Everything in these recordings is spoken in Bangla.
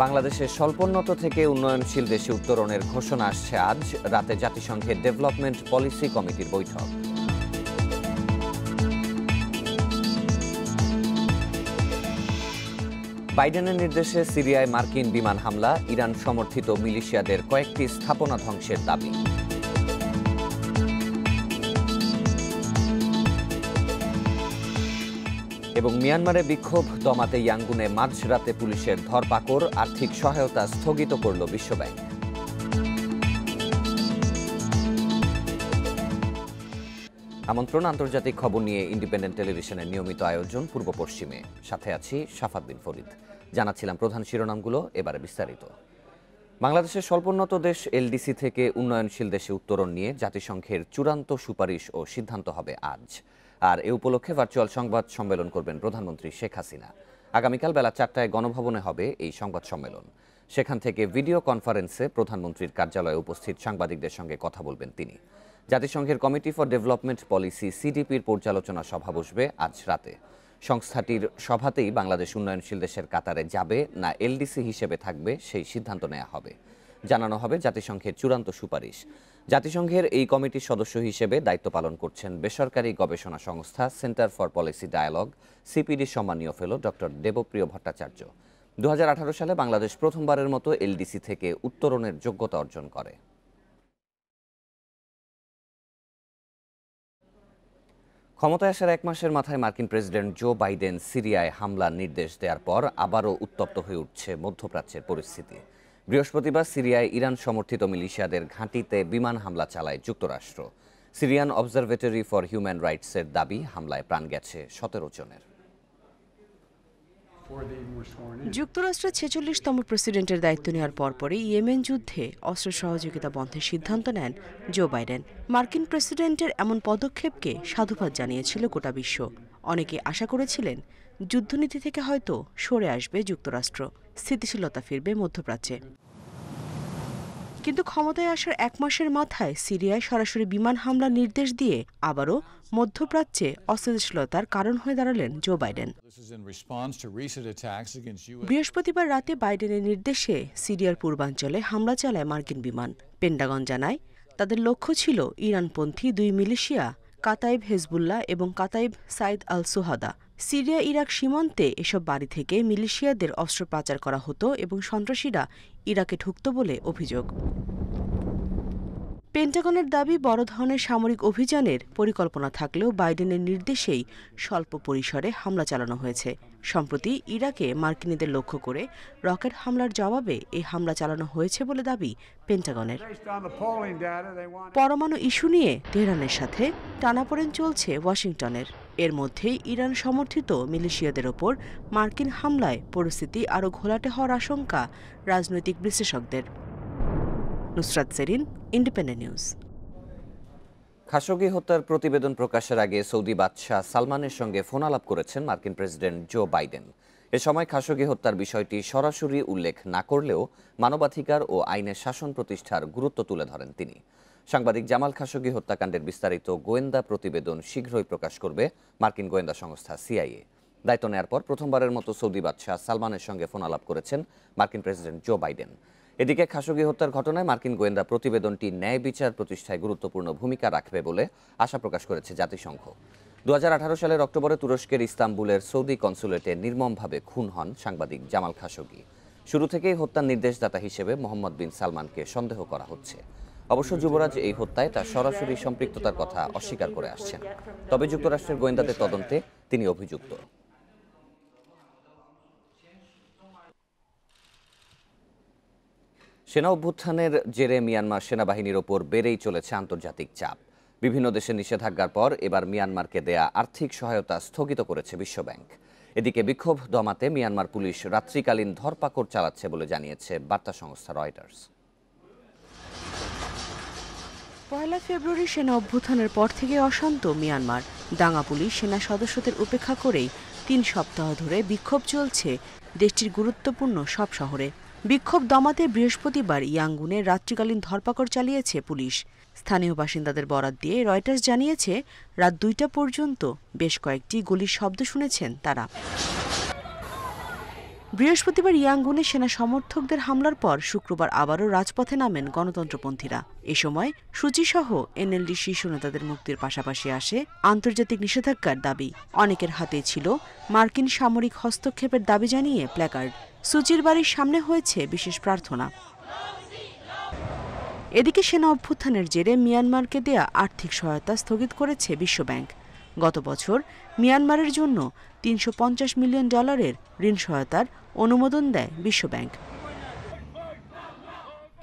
বাংলাদেশের স্বল্পোন্নত থেকে উন্নয়নশীল দেশে উত্তরণের ঘোষণা আসছে আজ রাতে জাতিসংঘের ডেভেলপমেন্ট পলিসি কমিটির বৈঠক। বাইডেনের নির্দেশে সিরিয়ায় মার্কিন বিমান হামলা, ইরান সমর্থিত মিলিশিয়াদের কয়েকটি স্থাপনা ধ্বংসের দাবি। এবং মিয়ানমারে বিক্ষোভ দমাতে ইয়াঙ্গুনে মাঝরাতে পুলিশের ধরপাকড়, আর্থিক সহায়তা স্থগিত করল বিশ্বব্যাংক। আমন্ত্রণ আন্তর্জাতিক খবর নিয়ে ইন্ডিপেন্ডেন্ট টেলিভিশনের নিয়মিত আয়োজন পূর্ব পশ্চিমে। সাথে আছি শাফাত বিন ফরিদ। জানাচ্ছিলাম প্রধান শিরোনামগুলো, এবারে বিস্তারিত। বাংলাদেশের স্বল্পোন্নত দেশ এলডিসি থেকে উন্নয়নশীল দেশে উত্তরণ নিয়ে জাতিসংঘের চূড়ান্ত সুপারিশ ও সিদ্ধান্ত হবে আজ। আর এ উপলক্ষে ভার্চুয়াল সংবাদ সম্মেলন করবেন প্রধানমন্ত্রী শেখ হাসিনা। আগামীকাল বেলা 4টায় গণভবনে হবে এই সংবাদ সম্মেলন। সেখান থেকে ভিডিও কনফারেন্সে প্রধানমন্ত্রীর কার্যালয়ে উপস্থিত সাংবাদিকদের সঙ্গে কথা বলবেন তিনি। জাতিসংঘের কমিটি ফর ডেভেলপমেন্ট পলিসি সিডিপির পর্যালোচনা সভা বসবে আজ রাতে। সংস্থাটির সভাতেই বাংলাদেশ উন্নয়নশীল দেশের কাতারে যাবে না এলডিসি হিসেবে থাকবে সেই সিদ্ধান্ত নেওয়া হবে। জানানো হবে জাতিসংঘের চূড়ান্ত সুপারিশ। জাতিসংঘের এই কমিটির সদস্য হিসেবে দায়িত্ব পালন করছেন বেসরকারি গবেষণা সংস্থা centre for policy dialogue CPD সম্মানীয় ফেলো ডক্টর দেবপ্রিয় ভট্টাচার্য। 2018 সালে বাংলাদেশ প্রথমবারের মতো এলডিসি থেকে উত্তরণের যোগ্যতা অর্জন করে। ক্ষমতায় আসার 1 মাসের মাথায় মার্কিন প্রেসিডেন্ট জো বাইডেন সিরিয়ায় হামলার নির্দেশ দেওয়ার পর আবারও উত্তপ্ত হয়ে উঠছে মধ্যপ্রাচ্যের পরিস্থিতি। বৃহস্পতিবার সিরিয়ায় ইরান সমর্থিত মিলিশিয়াদের ঘাঁটিতে বিমান হামলা চালায় যুক্তরাষ্ট্র। সিরিয়ান অবজারভেটরি ফর হিউম্যান রাইটসের দাবি, হামলায় প্রাণ গেছে 17 জনের। যুক্তরাষ্ট্রের 46তম প্রেসিডেন্টের দায়িত্ব নেওয়ার পরপরই ইয়েমেন যুদ্ধে অস্ত্র সহযোগিতা বন্ধের সিদ্ধান্ত নেন জো বাইডেন। মার্কিন প্রেসিডেন্টের এমন পদক্ষেপকে সাধুবাদ জানিয়েছিল গোটা বিশ্ব। অনেকে আশা করেছিলেন যুদ্ধনীতি থেকে হয়তো সরে আসবে যুক্তরাষ্ট্র, স্থিতিশীলতা ফিরবে মধ্যপ্রাচ্যে। কিন্তু ক্ষমতায় আসার 1 মাসের মাথায় সিরিয়ায় সরাসরি বিমান হামলার নির্দেশ দিয়ে আবারও মধ্যপ্রাচ্যে অস্থিতিশীলতার কারণ হয়ে দাঁড়ালেন জো বাইডেন। বৃহস্পতিবার রাতে বাইডেনের নির্দেশে সিরিয়ার পূর্বাঞ্চলে হামলা চালায় মার্কিন বিমান। পেন্টাগন জানায় তাদের লক্ষ্য ছিল ইরানপন্থী 2 মিলিশিয়া কাতাইব হেজবুল্লাহ এবং কাতাইব সাইদ আল সুহাদা। সিরিয়া ইরাক সীমান্তে এসব বাড়ি থেকে মিলিশিয়াদের অস্ত্র পাচার করা হতো এবং সন্ত্রাসীরা ইরাকে ঢুকত বলে অভিযোগ। পেন্টাগনের দাবি, বড় ধরনের সামরিক অভিযানের পরিকল্পনা থাকলেও বাইডেনের নির্দেশেই স্বল্প পরিসরে হামলা চালানো হয়েছে। সম্প্রতি ইরাকে মার্কিনীদের লক্ষ্য করে রকেট হামলার জবাবে এই হামলা চালানো হয়েছে বলে দাবি পেন্টাগনের। পরমাণু ইস্যু নিয়ে তেহরানের সাথে টানাপোড়েন চলছে ওয়াশিংটনের। এর মধ্যেই ইরান সমর্থিত মিলিশিয়াদের ওপর মার্কিন হামলায় পরিস্থিতি আরও ঘোলাটে হওয়ার আশঙ্কা রাজনৈতিক বিশ্লেষকদের। Nusrat Serin, Independent News. Khashoggi হত্যার প্রতিবেদন প্রকাশের আগে সৌদি বাদশাহ সালমানের সঙ্গে ফোন আলাপ করেছেন মার্কিন প্রেসিডেন্ট জো বাইডেন। এ সময় খাশোগি হত্যার বিষয়টি সরাসরি উল্লেখ না করলেও মানবাধিকার ও আইনের শাসন প্রতিষ্ঠার গুরুত্ব তুলে ধরেন তিনি। সাংবাদিক জামাল খাশোগি হত্যাকাণ্ডের বিস্তারিত গোয়েন্দা প্রতিবেদন শীঘ্রই প্রকাশ করবে মার্কিন গোয়েন্দা সংস্থা সিআইএ। দায়িত্ব নেয়ার পর প্রথমবারের মতো সৌদি বাদশাহ সালমানের সঙ্গে ফোন আলাপ করেছেন মার্কিন প্রেসিডেন্ট জো বাইডেন। এদিকে খাশোগি হত্যার ঘটনায় মার্কিন গোয়েন্দা প্রতিবেদনটি ন্যায় বিচার প্রতিষ্ঠায় গুরুত্বপূর্ণ ভূমিকা রাখবে বলে আশা প্রকাশ করেছে জাতিসংঘ। 2018 সালের অক্টোবরে তুরস্কের ইস্তাম্বুলের সৌদি কনসুলেটে নির্মমভাবে খুন হন সাংবাদিক জামাল খাশোগি। শুরু থেকেই হত্যার নির্দেশদাতা হিসেবে মোহাম্মদ বিন সালমানকে সন্দেহ করা হচ্ছে। অবশ্য যুবরাজ এই হত্যায় তার সরাসরি সম্পৃক্ততার কথা অস্বীকার করে আসছেন। তবে যুক্তরাষ্ট্রের গোয়েন্দাদের তদন্তে তিনি অভিযুক্ত। সেনা অভ্যুত্থানের জেরে মিয়ানমার সেনাবাহিনীর ওপর বেড়েই চলেছে আন্তর্জাতিক চাপ। বিভিন্ন দেশের নিষেধাজ্ঞার পর এবার মিয়ানমারকে দেয়া আর্থিক সহায়তা স্থগিত করেছে বিশ্বব্যাংক। এদিকে বিক্ষোভ দমাতে মিয়ানমার পুলিশ রাত্রিকালীন ধরপাকড় চালাচ্ছে বলে জানিয়েছে বার্তা সংস্থা রয়টার্স। 1 ফেব্রুয়ারি সেনা অভ্যুত্থানের পর থেকে অশান্ত মিয়ানমার। দাঙ্গা পুলিশ সেনা সদস্যদের উপেক্ষা করেই 3 সপ্তাহ ধরে বিক্ষোভ চলছে দেশটির গুরুত্বপূর্ণ সব শহরে। বিক্ষোভ দমাতে বৃহস্পতিবার ইয়াঙ্গুনে রাত্রিকালীন ধরপাকড় চালিয়েছে পুলিশ। স্থানীয় বাসিন্দাদের বরাত দিয়ে রয়টার্স জানিয়েছে রাত 2টা পর্যন্ত বেশ কয়েকটি গুলির শব্দ শুনেছেন তারা। বৃহস্পতিবার ইয়াঙ্গুনে সেনা সমর্থকদের হামলার পর শুক্রবার আবারও রাজপথে নামেন গণতন্ত্রপন্থীরা। এ সময় সূচিসহ এনএলডি শীর্ষ নেতাদের মুক্তির পাশাপাশি আসে আন্তর্জাতিক নিষেধাজ্ঞার দাবি। অনেকের হাতে ছিল মার্কিন সামরিক হস্তক্ষেপের দাবি জানিয়ে প্ল্যাকার্ড। সুচির বাড়ির সামনে হয়েছে বিশেষ প্রার্থনা। এদিকে সেনা অভ্যুত্থানের জেরে মিয়ানমারকে দেয়া আর্থিক সহায়তা স্থগিত করেছে বিশ্বব্যাংক। গত বছর মিয়ানমারের জন্য $350 মিলিয়ন ঋণ সহায়তার অনুমোদন দেয় বিশ্বব্যাংক।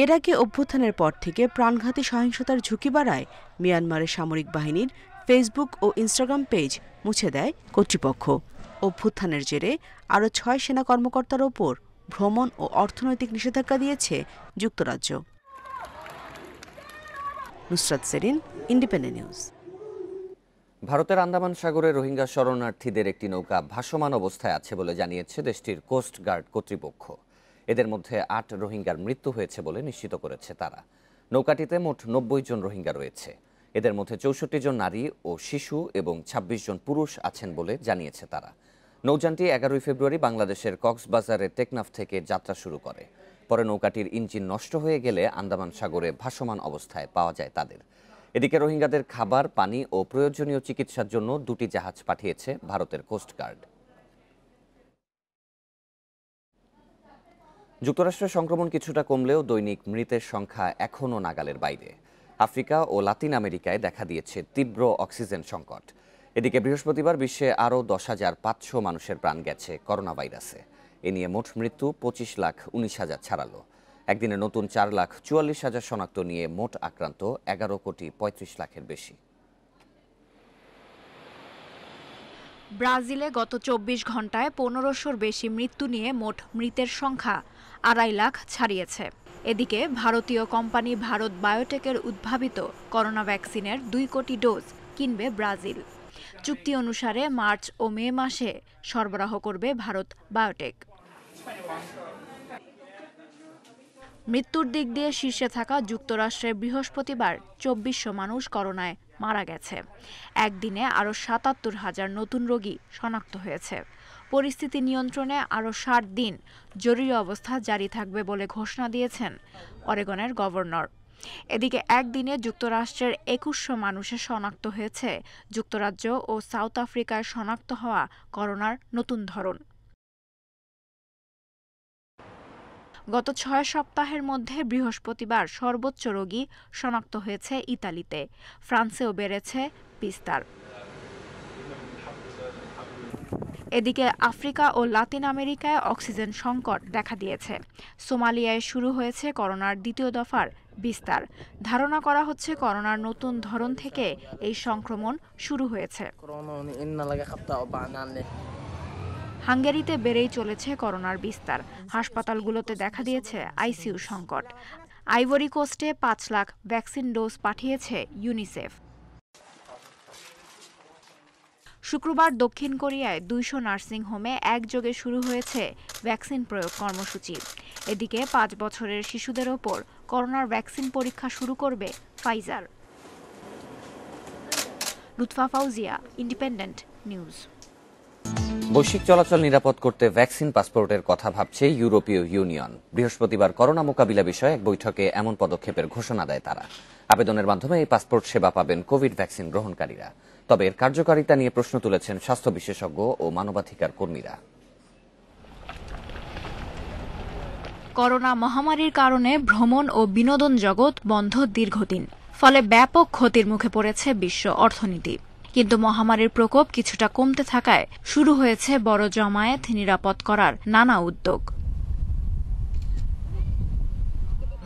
এর আগে অভ্যুত্থানের পর থেকে প্রাণঘাতী সহিংসতার ঝুঁকি বাড়ায় মিয়ানমারের সামরিক বাহিনীর ফেসবুক ও ইনস্টাগ্রাম পেজ মুছে দেয় কর্তৃপক্ষ। অভ্যুত্থানের জেরে আরও 6 সেনা কর্মকর্তার ওপর ভ্রমণ ও অর্থনৈতিক নিষেধাজ্ঞা দিয়েছে যুক্তরাজ্য। Nusrat Serin, Independent News. ভারতের আন্দামান সাগরে রোহিঙ্গা শরণার্থীদের একটি নৌকা ভাসমান অবস্থায় আছে বলে জানিয়েছে দেশটির কোস্ট গার্ড কর্তৃপক্ষ। এদের মধ্যে 8 রোহিঙ্গার মৃত্যু হয়েছে বলে নিশ্চিত করেছে তারা। নৌকাটিতে মোট 90 জন রোহিঙ্গা রয়েছে। এদের মধ্যে 64 জন নারী ও শিশু এবং 26 জন পুরুষ আছেন বলে জানিয়েছে তারা। নৌযানটি 11 ফেব্রুয়ারি বাংলাদেশের কক্সবাজারের টেকনাফ থেকে যাত্রা শুরু করে। পরে নৌকাটির ইঞ্জিন নষ্ট হয়ে গেলে আন্দামান সাগরে ভাসমান অবস্থায় পাওয়া যায় তাদের। এদিকে রোহিঙ্গাদের খাবার, পানি ও প্রয়োজনীয় চিকিৎসার জন্য 2টি জাহাজ পাঠিয়েছে ভারতের কোস্ট গার্ড। যুক্তরাষ্ট্রের সংক্রমণ কিছুটা কমলেও দৈনিক মৃতের সংখ্যা এখনও নাগালের বাইরে। আফ্রিকা ও লাতিন আমেরিকায় দেখা দিয়েছে তীব্র অক্সিজেন সংকট। এদিকে বৃহস্পতিবার বিশ্বে আরও 10,500 মানুষের প্রাণ গেছে করোনা ভাইরাসে। এ নিয়ে মোট মৃত্যু 25,19,000 ছাড়ালো। একদিনে নতুন 4,44,000 শনাক্ত নিয়ে মোট আক্রান্ত 11,35,00,000-এর বেশি। ব্রাজিলে গত 24 ঘন্টায় 1500-র বেশি মৃত্যু নিয়ে মোট মৃতের সংখ্যা 2.5 লাখ ছাড়িয়েছে। এদিকে ভারতীয় কোম্পানি ভারত বায়োটেকের উদ্ভাবিত করোনা ভ্যাকসিনের 2 কোটি ডোজ কিনবে ব্রাজিল। চুক্তি অনুসারে মার্চ ও মে মাসে সরবরাহ করবে ভারত বায়োটেক। মৃত্যুর দিক দিয়ে শীর্ষে থাকা যুক্তরাষ্ট্রে বৃহস্পতিবার 2400 মানুষ করোনায় মারা গেছে। একদিনে আরও 77,000 নতুন রোগী শনাক্ত হয়েছে। পরিস্থিতি নিয়ন্ত্রণে আরও 60 দিন জরুরি অবস্থা জারি থাকবে বলে ঘোষণা দিয়েছেন অরেগনের গভর্নর। এদিকে একদিনে যুক্তরাষ্ট্রের 2100 মানুষের শনাক্ত হয়েছে যুক্তরাজ্য ও সাউথ আফ্রিকায় শনাক্ত হওয়া করোনার নতুন ধরন। গত 6 সপ্তাহের মধ্যে বৃহস্পতিবার সর্বোচ্চ রোগী শনাক্ত হয়েছে ইতালিতে। ফ্রান্সেও বেড়েছে বিস্তার। এদিকে আফ্রিকা ও লাতিন আমেরিকায় অক্সিজেন সংকট দেখা দিয়েছে। সোমালিয়ায় শুরু হয়েছে করোনার দ্বিতীয় দফার বিস্তার। ধারণা করা হচ্ছে করোনার নতুন ধরন থেকে এই সংক্রমণ শুরু হয়েছে। হাঙ্গেরিতে বেড়েই চলেছে করোনার বিস্তার। হাসপাতালগুলোতে দেখা দিয়েছে আইসিইউ সংকট। আইভরি কোস্টে 5 লাখ ভ্যাকসিন ডোজ পাঠিয়েছে ইউনিসেফ। শুক্রবার দক্ষিণ কোরিয়ায় 200 নার্সিং হোমে একযোগে শুরু হয়েছে ভ্যাকসিন প্রয়োগ কর্মসূচি। এদিকে 5 বছরের শিশুদের ওপর করোনার ভ্যাকসিন পরীক্ষা শুরু করবে Pfizer. Lutfa Fauzia, independent news. বৈশ্বিক চলাচল নিরাপদ করতে ভ্যাকসিন পাসপোর্টের কথা ভাবছে ইউরোপীয় ইউনিয়ন। বৃহস্পতিবার করোনা মোকাবিলা বিষয়ে এক বৈঠকে এমন পদক্ষেপের ঘোষণা দেয় তারা। আবেদনের মাধ্যমে এই পাসপোর্ট সেবা পাবেন কোভিড ভ্যাকসিন গ্রহণকারীরা। তবে এর কার্যকারিতা নিয়ে প্রশ্ন তুলেছেন স্বাস্থ্য বিশেষজ্ঞ ও মানবাধিকার কর্মীরা। করোনা মহামারীর কারণে ভ্রমণ ও বিনোদন জগৎ বন্ধ দীর্ঘদিন। ফলে ব্যাপক ক্ষতির মুখে পড়েছে বিশ্ব অর্থনীতি। কিন্তু মহামারীর প্রকোপ কিছুটা কমতে থাকায় শুরু হয়েছে বড় জমায়েত নিরাপদ করার নানা উদ্যোগ।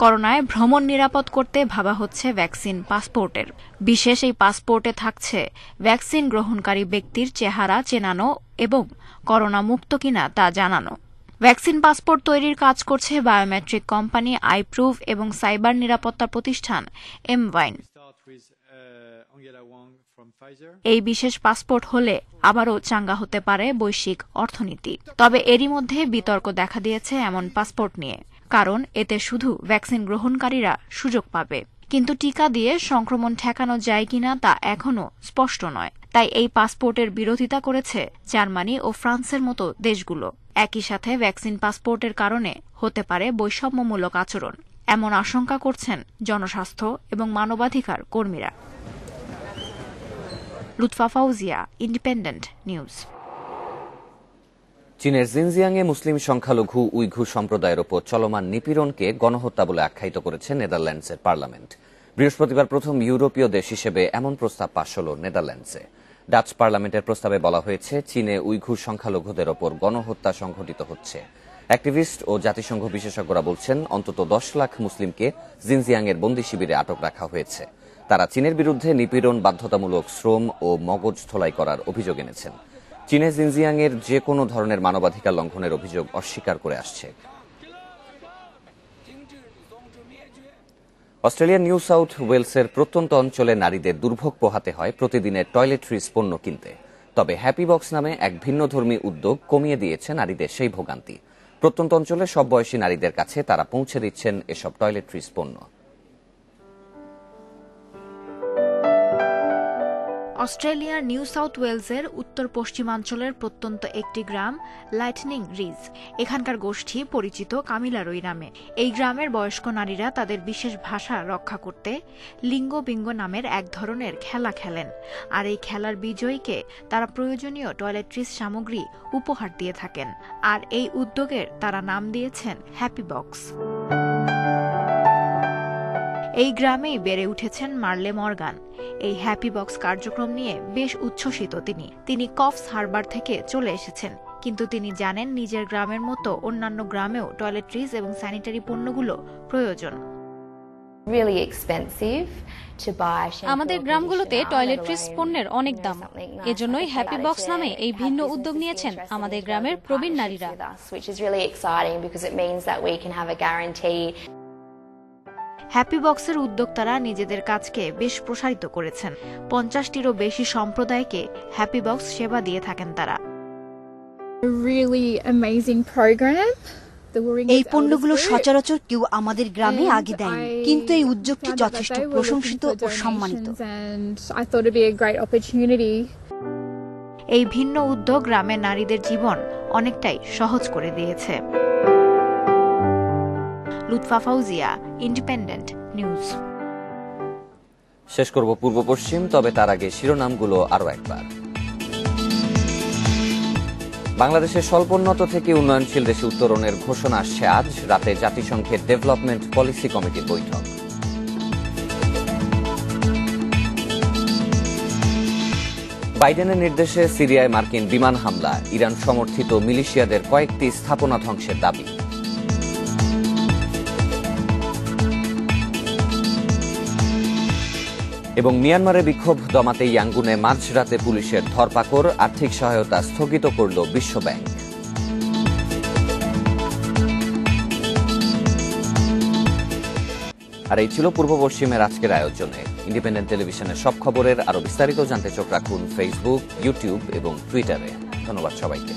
করোনায় ভ্রমণ নিরাপদ করতে ভাবা হচ্ছে ভ্যাকসিন পাসপোর্টের। বিশেষ এই পাসপোর্টে থাকছে ভ্যাকসিন গ্রহণকারী ব্যক্তির চেহারা চেনানো এবং করোনা মুক্ত কিনা তা জানানো। ভ্যাকসিন পাসপোর্ট তৈরির কাজ করছে বায়োমেট্রিক কোম্পানি আইপ্রুভ এবং সাইবার নিরাপত্তা প্রতিষ্ঠান এমওয়াইন। এই বিশেষ পাসপোর্ট হলে আবারও চাঙ্গা হতে পারে বৈশ্বিক অর্থনীতি। তবে এরই মধ্যে বিতর্ক দেখা দিয়েছে এমন পাসপোর্ট নিয়ে। কারণ এতে শুধু ভ্যাকসিন গ্রহণকারীরা সুযোগ পাবে, কিন্তু টিকা দিয়ে সংক্রমণ ঠেকানো যায় কিনা তা এখনও স্পষ্ট নয়। তাই এই পাসপোর্টের বিরোধিতা করেছে জার্মানি ও ফ্রান্সের মতো দেশগুলো। একই সাথে ভ্যাকসিন পাসপোর্টের কারণে হতে পারে বৈষম্যমূলক আচরণ, এমন আশঙ্কা করছেন জনস্বাস্থ্য এবং মানবাধিকার কর্মীরা। Lutfa Fauzia, independent news. চীনের জিনজিয়াংয়ে মুসলিম সংখ্যালঘু উইঘুর সম্প্রদায়ের ওপর চলমান নিপীড়নকে গণহত্যা বলে আখ্যায়িত করেছে নেদারল্যান্ডসের পার্লামেন্ট। বৃহস্পতিবার প্রথম ইউরোপীয় দেশ হিসেবে এমন প্রস্তাব পাশ হল নেদারল্যান্ডসে। ডাচ পার্লামেন্টের প্রস্তাবে বলা হয়েছে, চীনে উইঘুর সংখ্যালঘুদের ওপর গণহত্যা সংঘটিত হচ্ছে। অ্যাক্টিভিস্ট ও জাতিসংঘ বিশেষজ্ঞরা বলছেন, অন্তত 10 লাখ মুসলিমকে জিনজিয়াংয়ের বন্দী শিবিরে আটক রাখা হয়েছে। তারা চীনের বিরুদ্ধে নিপীড়ন, বাধ্যতামূলক শ্রম ও মগজ ধোলাই করার অভিযোগ এনেছেন। চীনে জিনজিয়াংয়ের যে কোনো ধরনের মানবাধিকার লঙ্ঘনের অভিযোগ অস্বীকার করে আসছে। অস্ট্রেলিয়ার নিউ সাউথ ওয়েলসের প্রত্যন্ত অঞ্চলে নারীদের দুর্ভোগ পোহাতে হয় প্রতিদিনের টয়লেট্রিজ পণ্য কিনতে। তবে হ্যাপি বক্স নামে এক ভিন্নধর্মী উদ্যোগ কমিয়ে দিয়েছে নারীদের সেই ভোগান্তি। প্রত্যন্ত অঞ্চলে সব বয়সী নারীদের কাছে তারা পৌঁছে দিচ্ছেন এসব টয়লেট্রিজ পণ্য। অস্ট্রেলিয়ার নিউ সাউথ ওয়েলসের উত্তর পশ্চিমাঞ্চলের প্রত্যন্ত একটি গ্রাম লাইটনিং রিজ। এখানকার গোষ্ঠী পরিচিত কামিলারই নামে। এই গ্রামের বয়স্ক নারীরা তাদের বিশেষ ভাষা রক্ষা করতে লিঙ্গ বিঙ্গ নামের এক ধরনের খেলা খেলেন, আর এই খেলার বিজয়ীকে তারা প্রয়োজনীয় টয়লেট্রিজ সামগ্রী উপহার দিয়ে থাকেন। আর এই উদ্যোগের তারা নাম দিয়েছেন হ্যাপি বক্স। এই গ্রামেই বেড়ে উঠেছেন মার্লে মর্গান। এই হ্যাপি বক্স কার্যক্রম নিয়ে বেশ উচ্ছ্বসিত তিনি কফস হারবার থেকে চলে এসেছেন, কিন্তু তিনি জানেন নিজের গ্রামের মতো অন্যান্য গ্রামেও টয়লেট্রিজ এবং স্যানিটারি পণ্যগুলো প্রয়োজন। আমাদের গ্রামগুলোতে টয়লেট্রিজ পণ্যের অনেক দাম। এজন্যই হ্যাপি বক্স নামে এই ভিন্ন উদ্যোগ নিয়েছেন আমাদের গ্রামের প্রবীণ নারীরা। হ্যাপি বক্সের উদ্যোক্তারা নিজেদের কাজকে বেশ প্রসারিত করেছেন। 50টিরও বেশি সম্প্রদায়কে হ্যাপি বক্স সেবা দিয়ে থাকেন তারা। এই পণ্যগুলো সচরাচর কেউ আমাদের গ্রামে আগে দেয়নি, কিন্তু এই উদ্যোগটি যথেষ্ট প্রশংসিত ও সম্মানিত। এই ভিন্ন উদ্যোগ গ্রামের নারীদের জীবন অনেকটাই সহজ করে দিয়েছে। Lutfa Fauzia, independent news. শেষ করব পূর্ব পশ্চিম, তবে তার আগে শিরোনামগুলো আরো একবার। বাংলাদেশের স্বল্পোন্নত থেকে উন্নয়নশীল দেশে উত্তরণের ঘোষণা আসছে আজ রাতে জাতিসংঘের ডেভেলপমেন্ট পলিসি কমিটির বৈঠক। বাইডেনের নির্দেশে সিরিয়ায় মার্কিন বিমান হামলা, ইরান সমর্থিত মিলিশিয়াদের কয়েকটি স্থাপনা ধ্বংসের দাবি। এবং মিয়ানমারে বিক্ষোভ দমাতে ইয়াঙ্গুনে মাঝরাতে পুলিশের ধরপাকড়, আর্থিক সহায়তা স্থগিত করল বিশ্বব্যাংক। আর এই ছিল পূর্ব পশ্চিমের আজকের আয়োজনে। ইন্ডিপেন্ডেন্ট টেলিভিশনের সব খবরের আরো বিস্তারিত জানতে চোখ রাখুন ফেসবুক, ইউটিউব এবং টুইটারে। ধন্যবাদ সবাইকে।